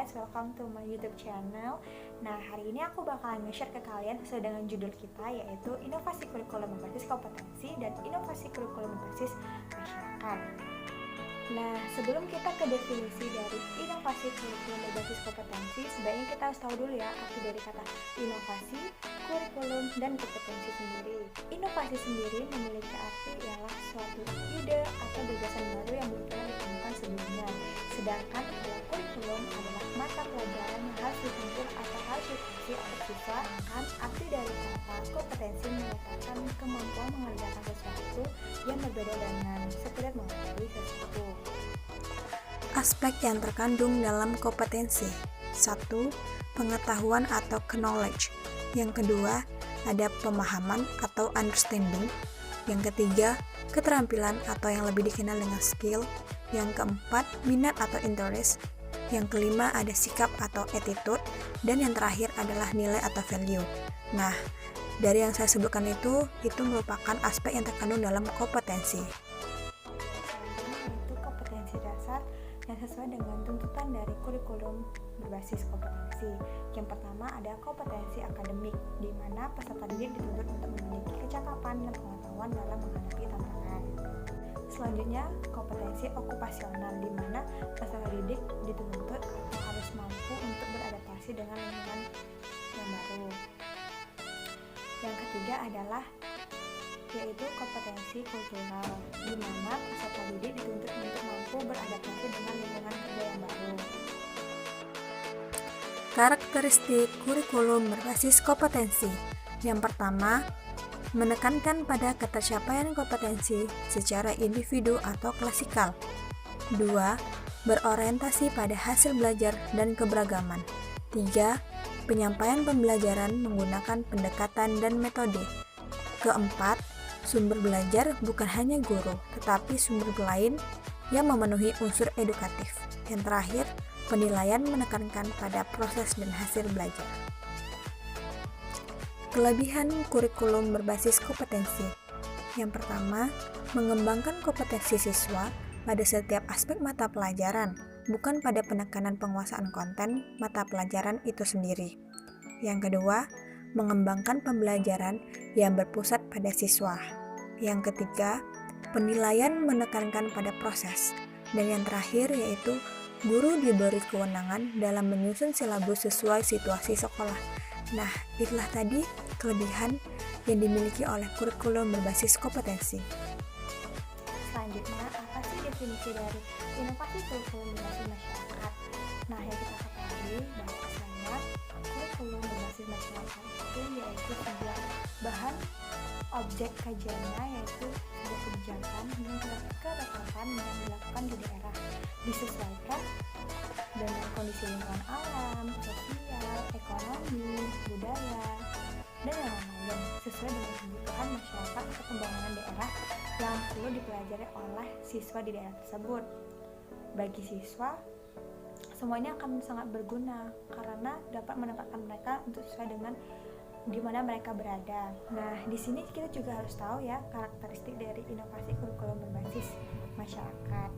guys, welcome to my YouTube channel. Nah, hari ini aku bakalan nge-share ke kalian sesuai dengan judul kita, yaitu inovasi kurikulum berbasis kompetensi dan inovasi kurikulum berbasis masyarakat. Nah, sebelum kita ke definisi dari inovasi kurikulum berbasis kompetensi, sebaiknya kita harus tahu dulu ya arti dari kata inovasi, kurikulum, dan kompetensi sendiri. Inovasi sendiri memiliki arti ialah suatu ide atau gagasan baru yang belum pernah ditemukan sebelumnya. Sedangkan kurikulum adalah mata pelajaran yang harus ditempuh atau harus dikasih oleh siswa. Kan arti dari kata kompetensi menyatakan kemampuan mengerjakan sesuatu yang berbeda dengan sekedar mengetahui sesuatu. Aspek yang terkandung dalam kompetensi. 1. Pengetahuan atau knowledge. Yang kedua, ada pemahaman atau understanding. Yang ketiga, keterampilan atau yang lebih dikenal dengan skill. Yang keempat, minat atau interest. Yang kelima, ada sikap atau attitude. Dan yang terakhir adalah nilai atau value. Nah, dari yang saya sebutkan itu merupakan aspek yang terkandung dalam kompetensi. Itu kompetensi dasar yang sesuai dengan tuntutan dari kurikulum berbasis kompetensi. Yang pertama ada kompetensi akademik, di mana peserta didik dituntut untuk memiliki kecakapan dan pengetahuan dalam menghadapi tantangan. Selanjutnya kompetensi okupasional, di mana peserta didik dituntut atau harus mampu untuk beradaptasi dengan lingkungan yang baru. Yang ketiga adalah yaitu kompetensi kultural, di mana peserta didik dituntut untuk mampu beradaptasi dengan lingkungan kerja yang baru. Karakteristik kurikulum berbasis kompetensi. Yang pertama, menekankan pada ketercapaian kompetensi secara individu atau klasikal. 2. Berorientasi pada hasil belajar dan keberagaman. 3. Penyampaian pembelajaran menggunakan pendekatan dan metode. Keempat, sumber belajar bukan hanya guru, tetapi sumber lain yang memenuhi unsur edukatif. Yang terakhir, penilaian menekankan pada proses dan hasil belajar. Kelebihan kurikulum berbasis kompetensi. Yang pertama, mengembangkan kompetensi siswa pada setiap aspek mata pelajaran, bukan pada penekanan penguasaan konten mata pelajaran itu sendiri. Yang kedua, mengembangkan pembelajaran yang berpusat pada siswa. Yang ketiga, penilaian menekankan pada proses. Dan yang terakhir yaitu guru diberi kewenangan dalam menyusun silabus sesuai situasi sekolah. Nah, itulah tadi kelebihan yang dimiliki oleh kurikulum berbasis kompetensi. Selanjutnya, apa sih definisi dari inovasi kurikulum berbasis masyarakat? Nah, yang kita ketahui bahwasanya kurikulum berbasis masyarakat itu yaitu sebuah bahan objek kajiannya, yaitu sebuah kebijakan dengan ketetapan yang dilakukan di daerah, disesuaikan dengan kondisi lingkungan alam, sosial, ekonomi, budaya, dan yang lain-lain sesuai dengan kebutuhan masyarakat atau pembangunan daerah yang perlu dipelajari oleh siswa di daerah tersebut. Bagi siswa, semuanya akan sangat berguna karena dapat menempatkan mereka untuk sesuai dengan di mana mereka berada. Nah, di sini kita juga harus tahu ya karakteristik dari inovasi kurikulum berbasis masyarakat.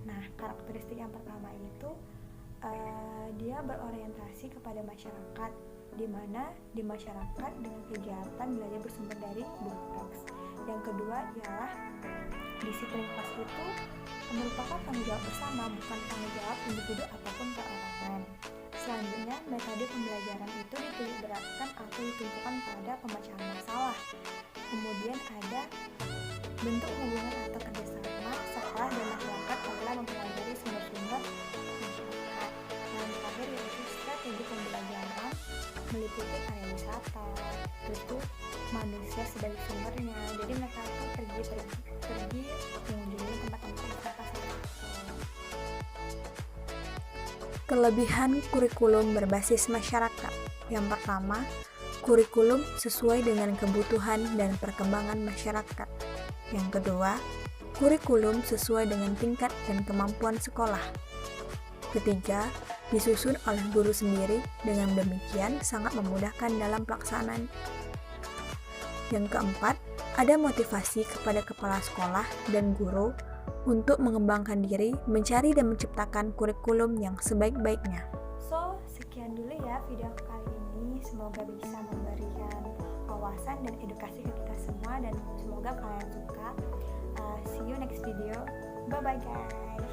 Nah, karakteristik yang pertama itu dia berorientasi kepada masyarakat, di mana di masyarakat dengan kegiatan belajar bersumber dari teks. Yang kedua ialah disiplin kelas itu merupakan tanggung jawab bersama, bukan tanggung jawab individu ataupun perorangan. Selanjutnya, metode pembelajaran itu dititik beratkan atau ditumpukan pada pemecahan masalah. Kemudian ada bentuk hubungan atau kerjasama sekolah dan masyarakat dalam mempelajari sumber-sumber masyarakat. Yang terakhir yaitu strategi pembelajaran meliputi area wisata, itu manusia sebagai sumbernya. Jadi mereka itu pergi mengunjungi tempat-tempat wisata seperti itu. Kelebihan kurikulum berbasis masyarakat. Yang pertama, kurikulum sesuai dengan kebutuhan dan perkembangan masyarakat. Yang kedua, kurikulum sesuai dengan tingkat dan kemampuan sekolah. Ketiga, disusun oleh guru sendiri, dengan demikian sangat memudahkan dalam pelaksanaan. Yang keempat, ada motivasi kepada kepala sekolah dan guru untuk mengembangkan diri, mencari dan menciptakan kurikulum yang sebaik-baiknya. So, Sekian dulu ya video kali ini, semoga bisa memberikan wawasan dan edukasi ke kita semua, dan semoga kalian suka. See you next video, bye bye guys.